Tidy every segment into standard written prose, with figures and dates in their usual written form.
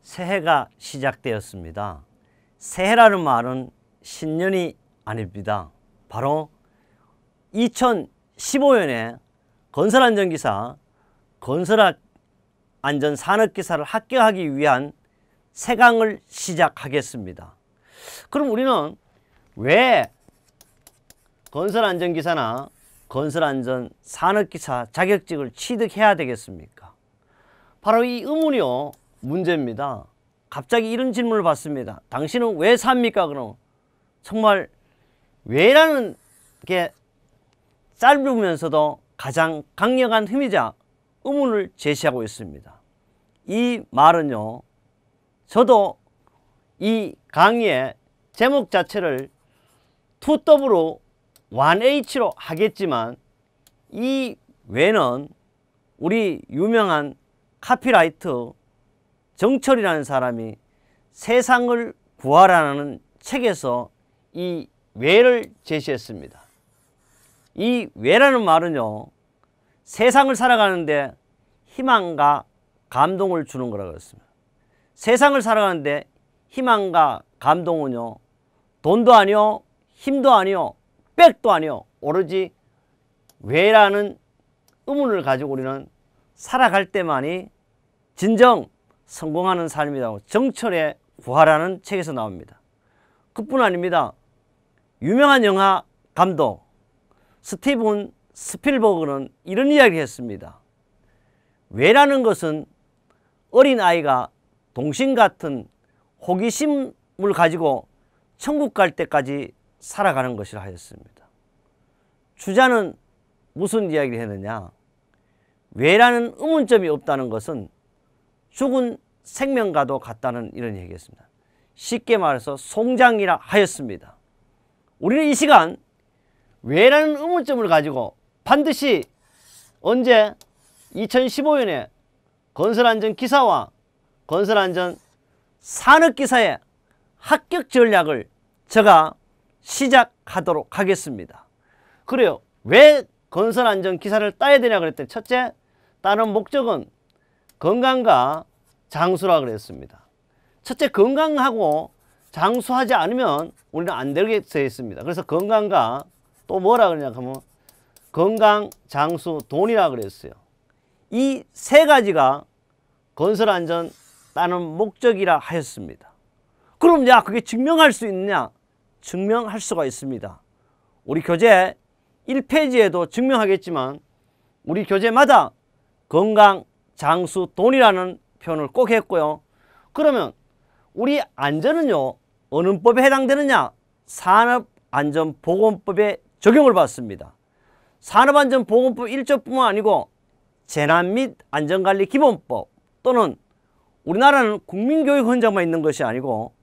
새해가 시작되었습니다. 새해라는 말은 신년이 아닙니다. 바로 2015년에 건설안전기사, 건설안전산업기사를 합격하기 위한 새강을 시작하겠습니다. 그럼 우리는 왜 건설안전기사나 건설안전산업기사 자격증을 취득해야 되겠습니까? 바로 이 의문이요, 문제입니다. 갑자기 이런 질문을 받습니다. 당신은 왜 삽니까? 그럼 정말 왜라는 게 짧으면서도 가장 강력한 힘이자 의문을 제시하고 있습니다. 이 말은요, 저도 이 강의의 제목 자체를 2W로 1H로 하겠지만 이 왜는 우리 유명한 카피라이터 정철이라는 사람이 세상을 구하라는 책에서 이 왜를 제시했습니다. 이 왜라는 말은요, 세상을 살아가는데 희망과 감동을 주는 거라고 했습니다. 세상을 살아가는데 희망과 감동은요, 돈도 아니요, 힘도 아니요, 백도 아니요, 오로지 왜라는 의문을 가지고 우리는 살아갈 때만이 진정 성공하는 삶이라고 정철의 구하라는 책에서 나옵니다. 그뿐 아닙니다. 유명한 영화 감독 스티븐 스필버그는 이런 이야기를 했습니다. 왜라는 것은 어린아이가 동심 같은 호기심을 가지고 천국 갈 때까지 살아가는 것이라 하였습니다. 주자는 무슨 이야기를 했느냐? 왜라는 의문점이 없다는 것은 죽은 생명과도 같다는 이런 얘기였습니다. 쉽게 말해서 송장이라 하였습니다. 우리는 이 시간 왜라는 의문점을 가지고 반드시 언제 2015년에 건설안전기사와 건설안전산업기사의 합격 전략을 제가 시작하도록 하겠습니다. 그래요. 왜 건설안전기사를 따야 되냐 그랬더니 첫째, 따는 목적은 건강과 장수라 그랬습니다. 첫째, 건강하고 장수하지 않으면 우리는 안 되게 되어 있습니다. 그래서 건강과 또 뭐라 그러냐 하면 건강, 장수, 돈이라 그랬어요. 이 세 가지가 건설안전 따는 목적이라 하였습니다. 그럼 야, 그게 증명할 수 있느냐? 증명할 수가 있습니다. 우리 교재 1페이지에도 증명하겠지만 우리 교재마다 건강, 장수, 돈이라는 표현을 꼭 했고요. 그러면 우리 안전은요, 어느 법에 해당되느냐? 산업안전보건법에 적용을 받습니다. 산업안전보건법 1조뿐만 아니고 재난 및 안전관리기본법 또는 우리나라는 국민교육헌장만 있는 것이 아니고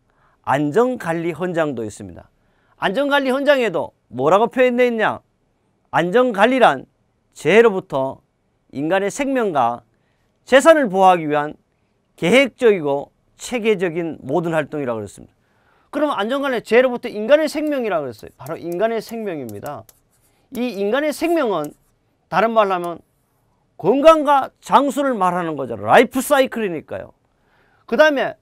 안전관리헌장도 있습니다. 안전관리헌장에도 뭐라고 표현되어 있냐? 안전관리란 재해로부터 인간의 생명과 재산을 보호하기 위한 계획적이고 체계적인 모든 활동이라고 그랬습니다. 그럼 안전관리 재해로부터 인간의 생명이라고 그랬어요. 바로 인간의 생명입니다. 이 인간의 생명은 다른 말로 하면 건강과 장수를 말하는 거죠. 라이프 사이클이니까요. 그 다음에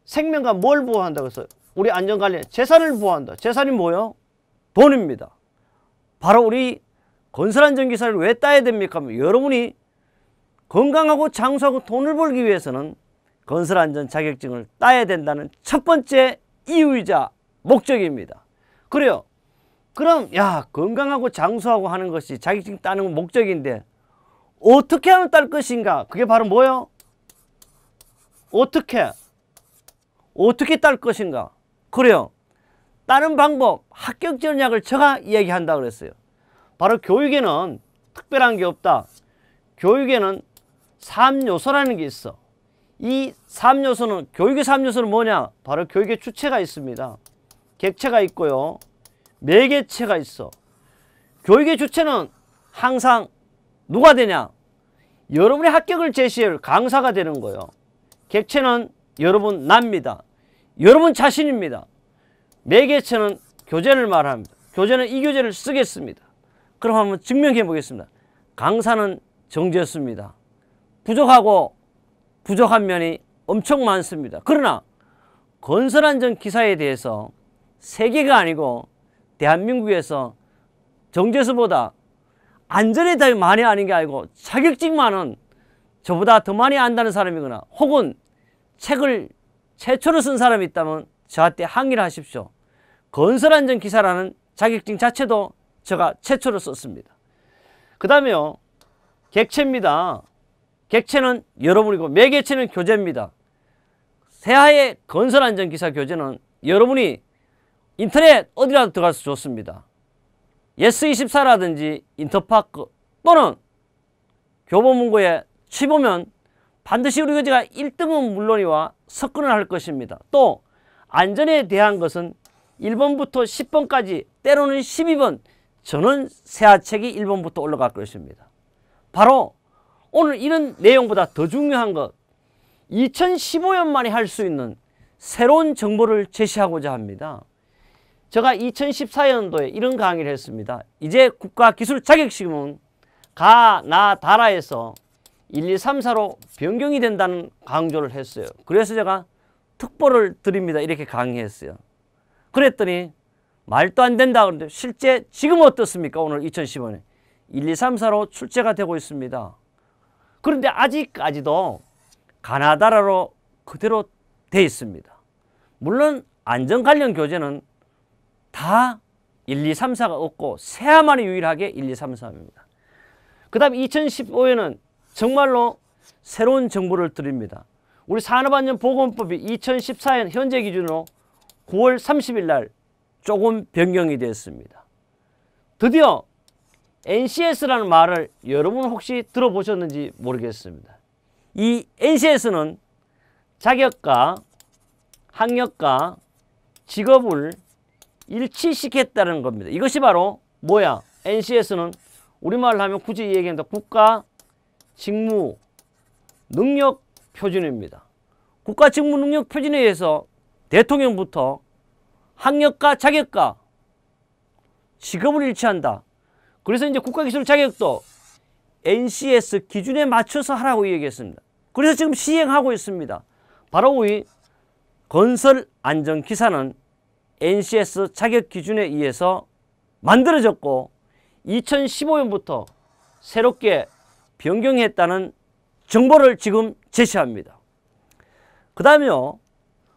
생명과 뭘 보호한다고 했어요? 우리 안전관리 재산을 보호한다. 재산이 뭐예요? 돈입니다. 바로 우리 건설안전기사를 왜 따야 됩니까? 여러분이 건강하고 장수하고 돈을 벌기 위해서는 건설안전 자격증을 따야 된다는 첫 번째 이유이자 목적입니다. 그래요. 그럼 야, 건강하고 장수하고 하는 것이 자격증 따는 목적인데 어떻게 하면 딸 것인가? 그게 바로 뭐예요? 어떻게 딸 것인가? 그래요. 따는 방법, 합격 전략을 제가 이야기한다고 그랬어요. 바로 교육에는 특별한 게 없다. 교육에는 3요소라는 게 있어. 이 3요소는, 교육의 3요소는 뭐냐? 바로 교육의 주체가 있습니다. 객체가 있고요, 매개체가 있어. 교육의 주체는 항상 누가 되냐? 여러분의 합격을 제시할 강사가 되는 거예요. 객체는 여러분 납니다. 여러분 자신입니다. 매개체는 교재를 말합니다. 교재는 이 교재를 쓰겠습니다. 그럼 한번 증명해 보겠습니다. 강사는 정지였습니다. 부족한 면이 엄청 많습니다. 그러나 건설안전 기사에 대해서 세계가 아니고 대한민국에서 정제수보다 안전에 더 많이 아는 게 아니고 자격증만은 저보다 더 많이 안다는 사람이거나 혹은 책을 최초로 쓴 사람이 있다면 저한테 항의를 하십시오. 건설안전 기사라는 자격증 자체도 제가 최초로 썼습니다. 그 다음에요, 객체입니다. 객체는 여러분이고 매개체는 교재입니다. 새하의 건설안전기사 교재는 여러분이 인터넷 어디라도 들어가서 좋습니다. 예스24라든지 인터파크 또는 교보문고에 치보면 반드시 우리 교재가 1등은 물론이와 석권을 할 것입니다. 또 안전에 대한 것은 1번부터 10번까지 때로는 12번 저는 새하책이 1번부터 올라갈 것입니다. 바로 오늘 이런 내용보다 더 중요한 것, 2015년만에 할 수 있는 새로운 정보를 제시하고자 합니다. 제가 2014년도에 이런 강의를 했습니다. 이제 국가기술 자격시험은 가, 나, 다라에서 1, 2, 3, 4로 변경이 된다는 강조를 했어요. 그래서 제가 특보를 드립니다. 이렇게 강의했어요. 그랬더니 말도 안 된다 그러는데 실제 지금 어떻습니까? 오늘 2015년에 1, 2, 3, 4로 출제가 되고 있습니다. 그런데 아직까지도 가나다라로 그대로 돼 있습니다. 물론 안전 관련 교재는 다 1, 2, 3, 4가 없고 새하만이 유일하게 1, 2, 3, 4입니다. 그 다음 2015년은 정말로 새로운 정보를 드립니다. 우리 산업안전보건법이 2014년 현재 기준으로 9월 30일 날 조금 변경이 됐습니다. 드디어 NCS라는 말을 여러분 혹시 들어보셨는지 모르겠습니다. 이 NCS는 자격과 학력과 직업을 일치시켰다는 겁니다. 이것이 바로 뭐야? NCS는 우리말로 하면 굳이 얘기한다. 국가 직무 능력 표준입니다. 국가 직무 능력 표준에 의해서 대통령부터 학력과 자격과 직업을 일치한다. 그래서 이제 국가기술 자격도 NCS 기준에 맞춰서 하라고 얘기했습니다. 그래서 지금 시행하고 있습니다. 바로 우리 건설안전기사는 NCS 자격 기준에 의해서 만들어졌고 2015년부터 새롭게 변경했다는 정보를 지금 제시합니다. 그 다음에요,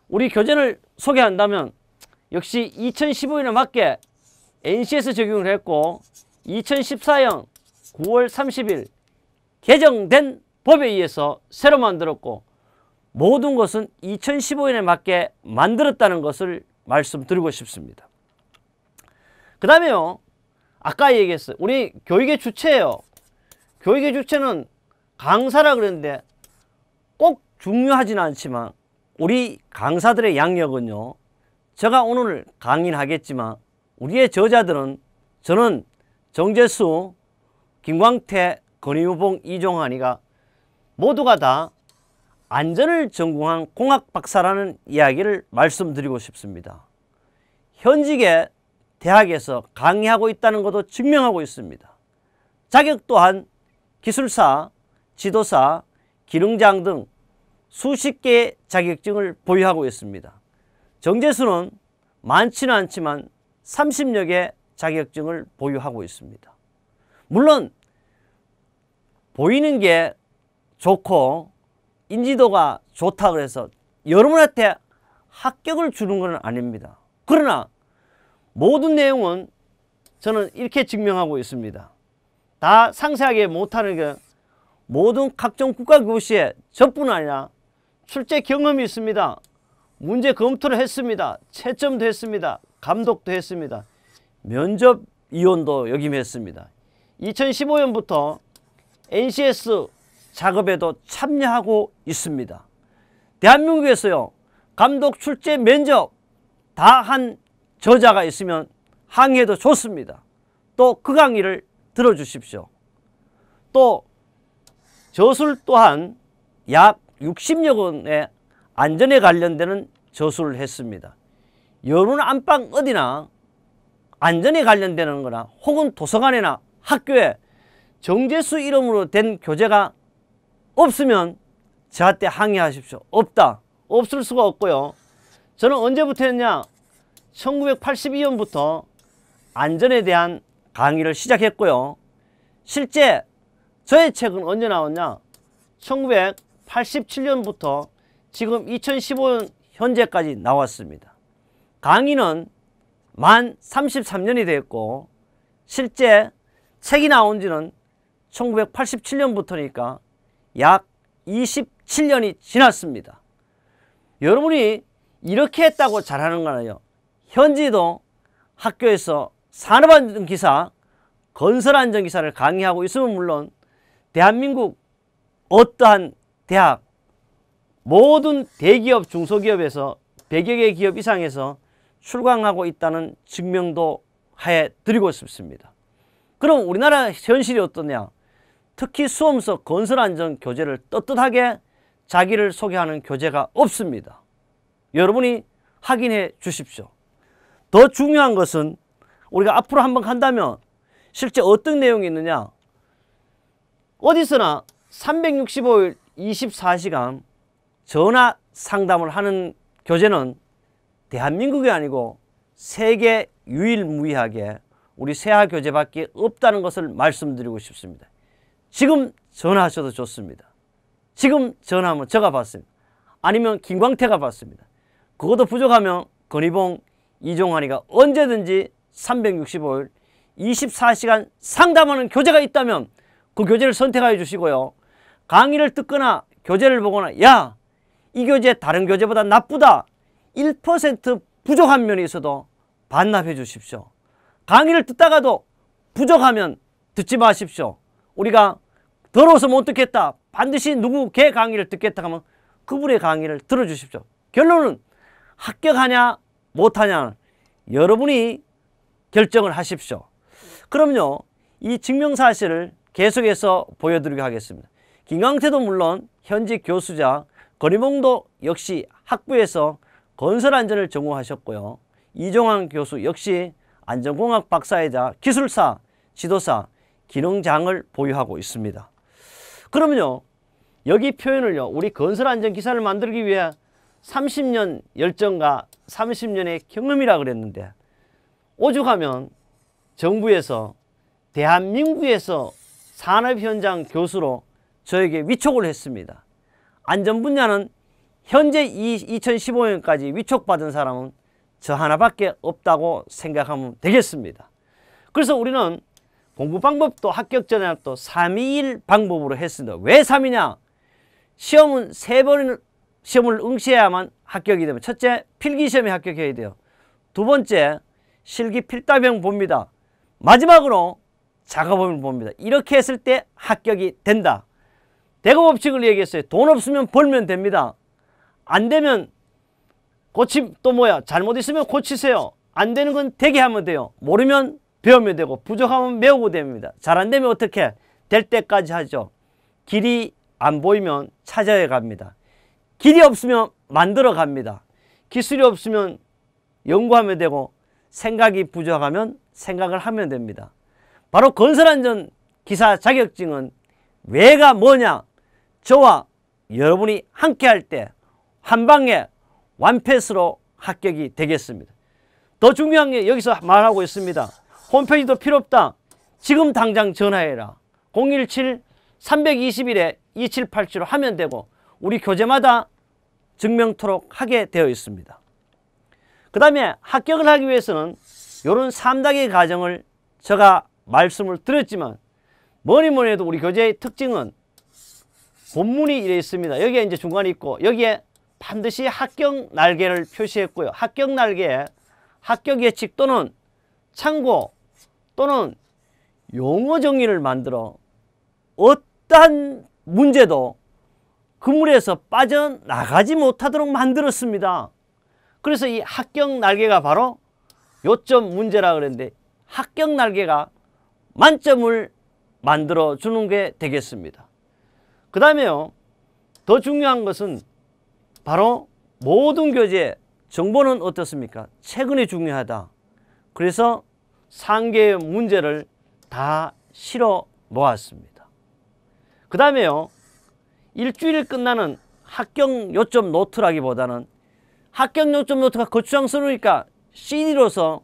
우리 교재를 소개한다면 역시 2015년에 맞게 NCS 적용을 했고 2014년 9월 30일 개정된 법에 의해서 새로 만들었고 모든 것은 2015년에 맞게 만들었다는 것을 말씀드리고 싶습니다. 그 다음에요, 아까 얘기했어요. 우리 교육의 주체예요. 교육의 주체는 강사라 그랬는데 꼭 중요하지는 않지만 우리 강사들의 양력은요, 제가 오늘 강의를 하겠지만 우리의 저자들은 저는 정재수, 김광태, 건의유봉, 이종환이가 모두가 다 안전을 전공한 공학 박사라는 이야기를 말씀드리고 싶습니다. 현직의 대학에서 강의하고 있다는 것도 증명하고 있습니다. 자격 또한 기술사, 지도사, 기능장 등 수십 개의 자격증을 보유하고 있습니다. 정재수는 많지는 않지만 30여 개 자격증을 보유하고 있습니다. 물론 보이는 게 좋고 인지도가 좋다고 해서 여러분한테 합격을 주는 건 아닙니다. 그러나 모든 내용은 저는 이렇게 증명하고 있습니다. 다 상세하게 못하는 게 모든 각종 국가교시에 저뿐 아니라 출제 경험이 있습니다. 문제 검토를 했습니다. 채점도 했습니다. 감독도 했습니다. 면접위원도 역임했습니다. 2015년부터 NCS 작업에도 참여하고 있습니다. 대한민국에서요, 감독 출제 면접 다 한 저자가 있으면 항의해도 좋습니다. 또 그 강의를 들어주십시오. 또 저술 또한 약 60여 건의 안전에 관련되는 저술을 했습니다. 여러분 안방 어디나 안전에 관련되는 거나 혹은 도서관이나 학교에 정재수 이름으로 된 교재가 없으면 저한테 항의하십시오. 없다. 없을 수가 없고요. 저는 언제부터 했냐? 1982년부터 안전에 대한 강의를 시작했고요. 실제 저의 책은 언제 나왔냐? 1987년부터 지금 2015년 현재까지 나왔습니다. 강의는 만 33년이 됐고 실제 책이 나온 지는 1987년부터니까 약 27년이 지났습니다. 여러분이 이렇게 했다고 잘하는 거는요. 현지도 학교에서 산업안전기사, 건설안전기사를 강의하고 있으면 물론 대한민국 어떠한 대학, 모든 대기업, 중소기업에서 100여 개 기업 이상에서 출강하고 있다는 증명도 해드리고 싶습니다. 그럼 우리나라 현실이 어떠냐? 특히 수험서 건설안전 교재를 떳떳하게 자기를 소개하는 교재가 없습니다. 여러분이 확인해 주십시오. 더 중요한 것은 우리가 앞으로 한번 간다면 실제 어떤 내용이 있느냐? 어디서나 365일 24시간 전화 상담을 하는 교재는 대한민국이 아니고 세계 유일무이하게 우리 세하 교재밖에 없다는 것을 말씀드리고 싶습니다. 지금 전화하셔도 좋습니다. 지금 전화하면 제가 받습니다. 아니면 김광태가 받습니다. 그것도 부족하면 건희봉, 이종환이가 언제든지 365일 24시간 상담하는 교재가 있다면 그 교재를 선택해 주시고요. 강의를 듣거나 교재를 보거나 야, 이 교재 다른 교재보다 나쁘다. 1% 부족한 면이 있어도 반납해 주십시오. 강의를 듣다가도 부족하면 듣지 마십시오. 우리가 더러워서 못 듣겠다. 반드시 누구 걔 강의를 듣겠다 하면 그분의 강의를 들어주십시오. 결론은 합격하냐 못하냐 여러분이 결정을 하십시오. 그럼요. 이 증명사실을 계속해서 보여드리게 하겠습니다. 김광태도 물론 현직 교수자, 건희봉도 역시 학부에서 건설안전을 전공하셨고요. 이종환 교수 역시 안전공학 박사이자 기술사, 지도사, 기능장을 보유하고 있습니다. 그러면요. 여기 표현을요. 우리 건설안전기사를 만들기 위해 30년 열정과 30년의 경험이라 그랬는데 오죽하면 정부에서 대한민국에서 산업현장 교수로 저에게 위촉을 했습니다. 안전 분야는 현재 2015년까지 위촉받은 사람은 저 하나밖에 없다고 생각하면 되겠습니다. 그래서 우리는 공부 방법도 합격 전에 또 321 방법으로 했습니다. 왜 3이냐? 시험은 3번 시험을 응시해야만 합격이 되면 첫째, 필기시험에 합격해야 돼요. 두 번째, 실기 필답형 봅니다. 마지막으로 작업을 봅니다. 이렇게 했을 때 합격이 된다. 대거 법칙을 얘기했어요. 돈 없으면 벌면 됩니다. 안 되면 잘못 있으면 고치세요. 안 되는 건 되게 하면 돼요. 모르면 배우면 되고 부족하면 배우고 됩니다. 잘 안 되면 어떻게? 될 때까지 하죠. 길이 안 보이면 찾아야 갑니다. 길이 없으면 만들어 갑니다. 기술이 없으면 연구하면 되고 생각이 부족하면 생각을 하면 됩니다. 바로 건설안전 기사 자격증은 왜가 뭐냐? 저와 여러분이 함께 할 때 한 방에 완패스로 합격이 되겠습니다. 더 중요한 게 여기서 말하고 있습니다. 홈페이지도 필요 없다. 지금 당장 전화해라. 017-321-2787로 하면 되고 우리 교재마다 증명토록 하게 되어 있습니다. 그 다음에 합격을 하기 위해서는 이런 3단계 과정을 제가 말씀을 드렸지만 뭐니 해도 우리 교재의 특징은 본문이 이래 있습니다. 여기에 이제 중간에 있고 여기에 반드시 합격 날개를 표시했고요. 합격 날개에 합격 예측 또는 참고 또는 용어 정의를 만들어 어떠한 문제도 그 물에서 빠져나가지 못하도록 만들었습니다. 그래서 이 합격 날개가 바로 요점 문제라 그랬는데 합격 날개가 만점을 만들어 주는 게 되겠습니다. 그 다음에요. 더 중요한 것은 바로 모든 교재 정보는 어떻습니까? 최근에 중요하다. 그래서 3개의 문제를 다 실어 놓았습니다. 그 다음에요. 일주일에 끝나는 합격 요점 노트라기보다는 합격 요점 노트가 거추장스러우니까 CD로서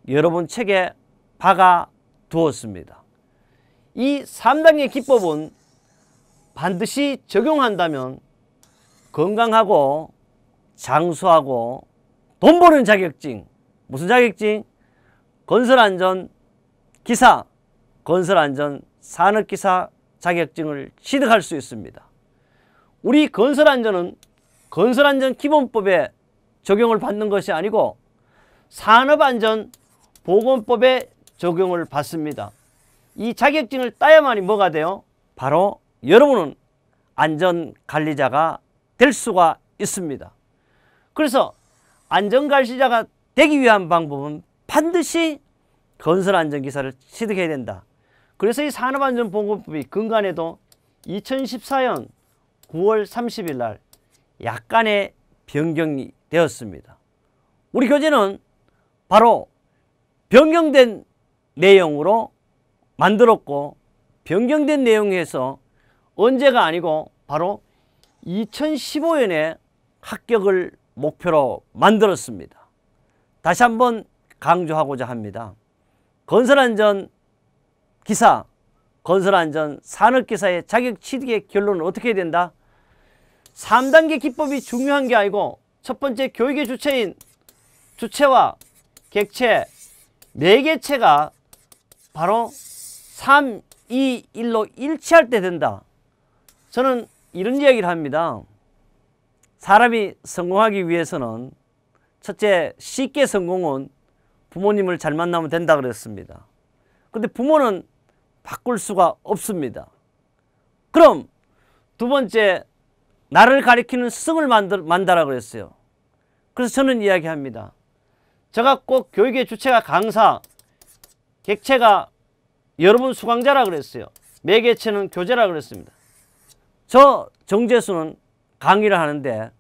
여러분 책에 박아 두었습니다. 이 3단계 기법은 반드시 적용한다면 건강하고 장수하고 돈 버는 자격증, 무슨 자격증? 건설안전 기사, 건설안전 산업기사 자격증을 취득할 수 있습니다. 우리 건설안전은 건설안전 기본법에 적용을 받는 것이 아니고 산업안전보건법에 적용을 받습니다. 이 자격증을 따야만이 뭐가 돼요? 바로 여러분은 안전관리자가 될 수가 있습니다. 그래서 안전관리자가 되기 위한 방법은 반드시 건설안전기사를 취득해야 된다. 그래서 이 산업안전보건법이 근간에도 2014년 9월 30일 날 약간의 변경이 되었습니다. 우리 교재는 바로 변경된 내용으로 만들었고, 변경된 내용에서 언제가 아니고 바로 2015년에 합격을 목표로 만들었습니다. 다시 한번 강조하고자 합니다. 건설안전 기사, 건설안전 산업기사의 자격 취득의 결론은 어떻게 해야 된다? 3단계 기법이 중요한 게 아니고 첫 번째 교육의 주체인 주체와 객체, 매개체가 바로 3, 2, 1로 일치할 때 된다. 저는 이런 이야기를 합니다. 사람이 성공하기 위해서는 첫째, 쉽게 성공은 부모님을 잘 만나면 된다 그랬습니다. 근데 부모는 바꿀 수가 없습니다. 그럼 두 번째, 나를 가리키는 스승을 만나라 그랬어요. 그래서 저는 이야기합니다. 제가 꼭 교육의 주체가 강사, 객체가 여러분 수강자라 그랬어요. 매개체는 교재라 그랬습니다. 저 정재수는 강의를 하는데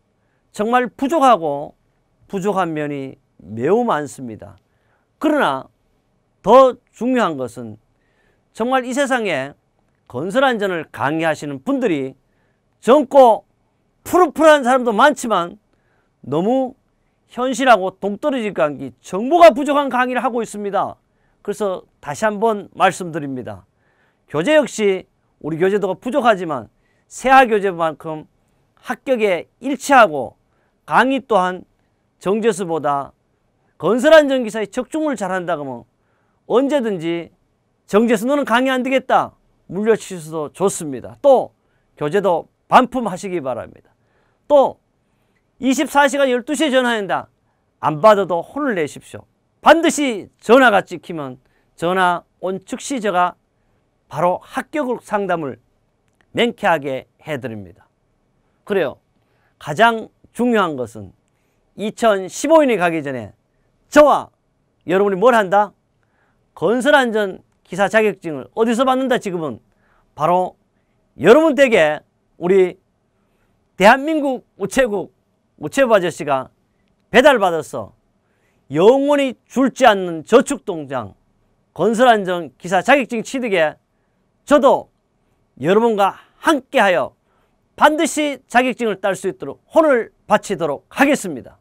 정말 부족한 면이 매우 많습니다. 그러나 더 중요한 것은 정말 이 세상에 건설안전을 강의하시는 분들이 젊고 푸릇푸릇한 사람도 많지만 너무 현실하고 동떨어질 강의, 정보가 부족한 강의를 하고 있습니다. 그래서 다시 한번 말씀드립니다. 교재 역시 우리 교재도가 부족하지만 세하 교재만큼 합격에 일치하고 강의 또한 정재수보다 건설안전기사의 적중을 잘한다고 하면 언제든지 정재수 너는 강의 안 되겠다 물려주셔도 좋습니다. 또 교재도 반품하시기 바랍니다. 또 24시간 12시에 전화한다. 안 받아도 혼을 내십시오. 반드시 전화가 찍히면 전화 온 즉시 제가 바로 합격 상담을 명쾌하게 해드립니다. 그래요. 가장 중요한 것은 2015년에 가기 전에 저와 여러분이 뭘 한다? 건설안전 기사 자격증을 어디서 받는다? 지금은 바로 여러분 댁에 우리 대한민국 우체국 우체부 아저씨가 배달받아서 영원히 줄지 않는 저축통장 건설안전 기사 자격증 취득에 저도 여러분과 함께하여 반드시 자격증을 딸 수 있도록 혼을 바치도록 하겠습니다.